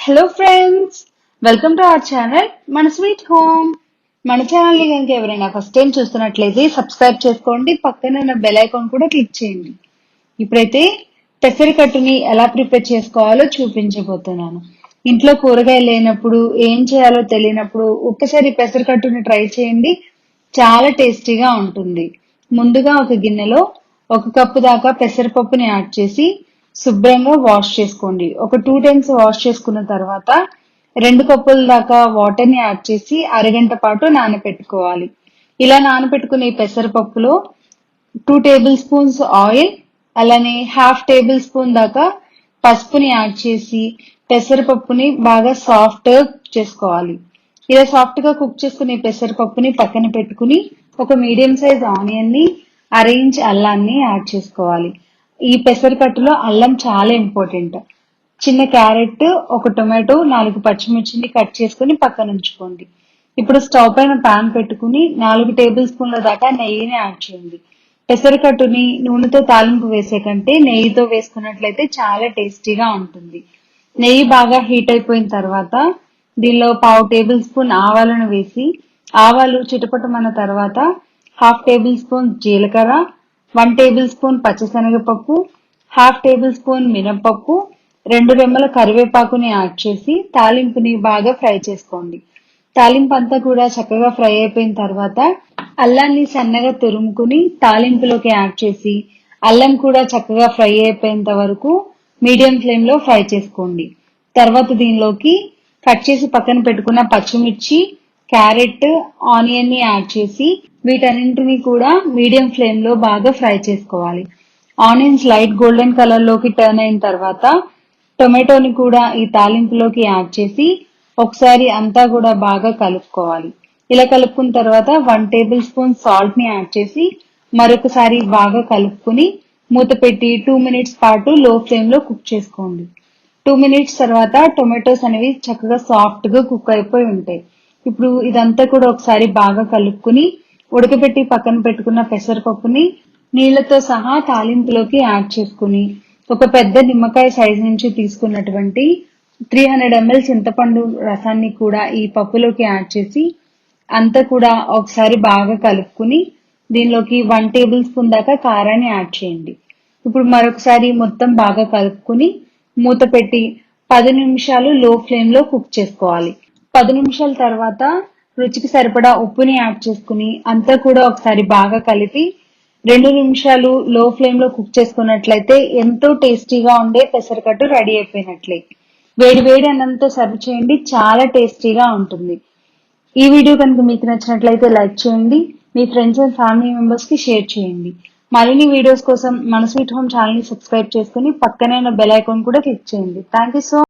Hello friends, welcome to our channel మన sweet home. మన channel ని కనుక ఎవరైనా ఫస్ట్ టైం చూస్తున్నట్లయితే సబ్స్క్రైబ్ చేసుకోండి, పక్కన ఉన్న బెల్ ఐకాన్ కూడా క్లిక్ చేయండి. ఇప్పుడైతే పెసరకట్టుని ఎలా ప్రిపేర్ చేసుకోవాలో చూపించబోతున్నాను. ఇంట్లో కూరగాయలు లేనప్పుడు ఏం చేయాలో తెలియనప్పుడు ఒక్కసారి పెసరకట్టుని ట్రై చేయండి, చాలా టేస్టీగా ఉంటుంది. ముందుగా ఒక గిన్నెలో 1 కప్పు దాకా పెసరపప్పుని యాడ్ చేసి శుభ్రంగా వాష్ చేసుకోండి. ఒక 2 టైమ్స్ వాష్ చేసుకున్న తర్వాత 2 కప్పుల దాకా వాటర్ ని యాడ్ చేసి అరగంట పాటు నానబెట్టుకోవాలి. ఇలా నానబెట్టుకునే పెసరపప్పులో 2 టేబుల్ స్పూన్స్ ఆయిల్, అలానే హాఫ్ టేబుల్ స్పూన్ దాకా పసుపుని యాడ్ చేసి పెసరపప్పుని బాగా సాఫ్ట్ గా కుక్ చేసుకోవాలి. ఇలా సాఫ్ట్ గా కుక్ చేసుకునే పెసరపప్పుని పక్కన పెట్టుకుని ఒక మీడియం సైజ్ ఆనియన్ ని, ఇంచ్ అల్లాన్ని యాడ్ చేసుకోవాలి. ఈ పెసరకట్టులో అల్లం చాలా ఇంపార్టెంట్. చిన్న క్యారెట్, ఒక టొమాటో, 4 పచ్చిమిర్చిని కట్ చేసుకుని పక్కన ఉంచుకోండి. ఇప్పుడు స్టవ్ పైన పాన్ పెట్టుకుని 4 టేబుల్ స్పూన్ల దాకా నెయ్యిని యాడ్ చేయండి. పెసరకట్టుని నూనెతో తాలింపు వేసే కంటే నెయ్యితో వేసుకున్నట్లయితే చాలా టేస్టీగా ఉంటుంది. నెయ్యి బాగా హీట్ అయిపోయిన తర్వాత దీనిలో 1/2 టేబుల్ స్పూన్ ఆవాలను వేసి ఆవాలు చిటపటమన్న తర్వాత హాఫ్ టేబుల్ స్పూన్ జీలకర్ర, 1 టేబుల్ స్పూన్ పచ్చిశనగపప్పు, హాఫ్ టేబుల్ స్పూన్ మినపప్పు, 2 రెమ్మల కరివేపాకుని యాడ్ చేసి తాలింపుని బాగా ఫ్రై చేసుకోండి. తాలింపు అంతా కూడా చక్కగా ఫ్రై అయిపోయిన తర్వాత అల్లాన్ని సన్నగా తురుముకుని తాలింపులోకి యాడ్ చేసి అల్లం కూడా చక్కగా ఫ్రై అయిపోయేంత వరకు మీడియం ఫ్లేమ్ లో ఫ్రై చేసుకోండి. తర్వాత దీనిలోకి కట్ చేసి పక్కన పెట్టుకున్న పచ్చిమిర్చి, క్యారెట్, ఆనియన్ ని యాడ్ చేసి వీటన్నింటినీ కూడా మీడియం ఫ్లేమ్ లో బాగా ఫ్రై చేసుకోవాలి. ఆనియన్స్ లైట్ గోల్డెన్ కలర్ లోకి టర్న్ అయిన తర్వాత టొమాటోని కూడా ఈ తాలింపులోకి యాడ్ చేసి ఒకసారి అంతా కూడా బాగా కలుపుకోవాలి. ఇలా కలుపుకున్న తర్వాత 1 టేబుల్ స్పూన్ సాల్ట్ ని యాడ్ చేసి మరొకసారి బాగా కలుపుకుని మూత పెట్టి 2 మినిట్స్ పాటు లో ఫ్లేమ్ లో కుక్ చేసుకోండి. 2 మినిట్స్ తర్వాత టొమాటోస్ అనేవి చక్కగా సాఫ్ట్ గా కుక్ అయిపోయి ఉంటాయి. ఇప్పుడు ఇదంతా కూడా ఒకసారి బాగా కలుపుకుని ఉడకబెట్టి పక్కన పెట్టుకున్న పెసరపప్పుని నీళ్లతో సహా తాలింపులోకి యాడ్ చేసుకుని ఒక పెద్ద నిమ్మకాయ సైజ్ నుంచి తీసుకున్నటువంటి 300 ml చింతపండు రసాన్ని కూడా ఈ పప్పులోకి యాడ్ చేసి అంతా కూడా ఒకసారి బాగా కలుపుకుని దీనిలోకి 1 టేబుల్ స్పూన్ దాకా కారాన్ని యాడ్ చేయండి. ఇప్పుడు మరొకసారి మొత్తం బాగా కలుపుకుని మూత పెట్టి 10 నిమిషాలు లో ఫ్లేమ్ లో కుక్ చేసుకోవాలి. 10 నిమిషాల తర్వాత రుచికి సరిపడా ఉప్పుని యాడ్ చేసుకుని అంతా కూడా ఒకసారి బాగా కలిపి 2 నిమిషాలు లో ఫ్లేమ్ లో కుక్ చేసుకున్నట్లయితే ఎంతో టేస్టీగా ఉండే పెసరకట్టు రెడీ అయిపోయినట్లే. వేడి వేడి అన్నంతో సర్వ్ చేయండి, చాలా టేస్టీగా ఉంటుంది. ఈ వీడియో కనుక మీకు నచ్చినట్లయితే లైక్ చేయండి, మీ ఫ్రెండ్స్ అండ్ ఫ్యామిలీ మెంబర్స్ కి షేర్ చేయండి. మరిన్ని వీడియోస్ కోసం మన స్వీట్ హోమ్ ఛానల్ ని సబ్స్క్రైబ్ చేసుకుని పక్కనే ఉన్న బెల్ ఐకాన్ కూడా క్లిక్ చేయండి. Thank you so